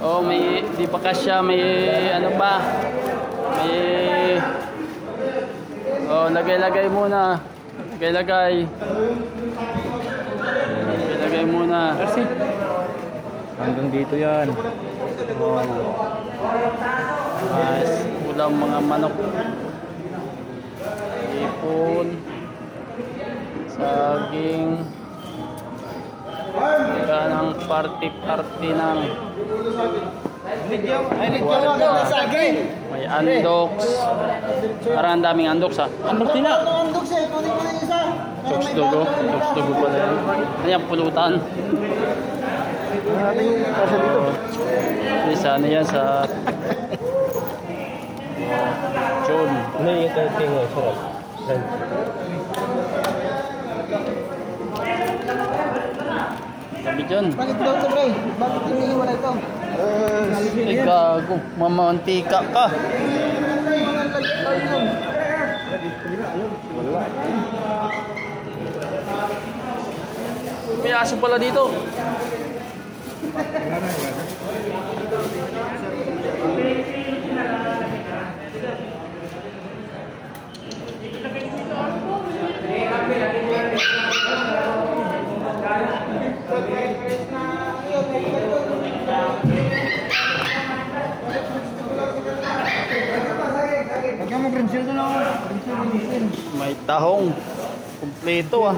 Oh, may di pa kasya, may ano pa? May oh, lagay-lagay muna. Lagay-lagay. Lagay muna. Kasi hanggang dito yan. Oh. Nice. Ulam mga manok. Ipon. Saging. Ng party-party ng may andoks. Parang ang daming andoks ha. Andok din na. Tugs-dugo. Tugs-dugo pala yan. Ano yan? Pulutan. Isa ano yan sa John. Ano yung kating sarap? Sabi dyan. Bakit daw ito, Bray? Bakit hinihiwala ito? Ay gago, mamantika ka. May aso pala dito. Lagyan mo grinsel doon ako. Grinsel. May tahong. Kompleto ah.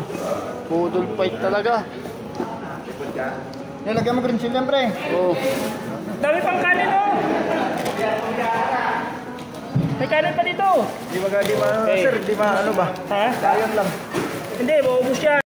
Budol fight talaga. Lagyan mo grinsel yan, pre. Oh. Dami pang kanin oh! May kanin pa dito! Di ba, sir? Di ba, ano ba? Ha? Sayang lang. Hindi, maubos yan.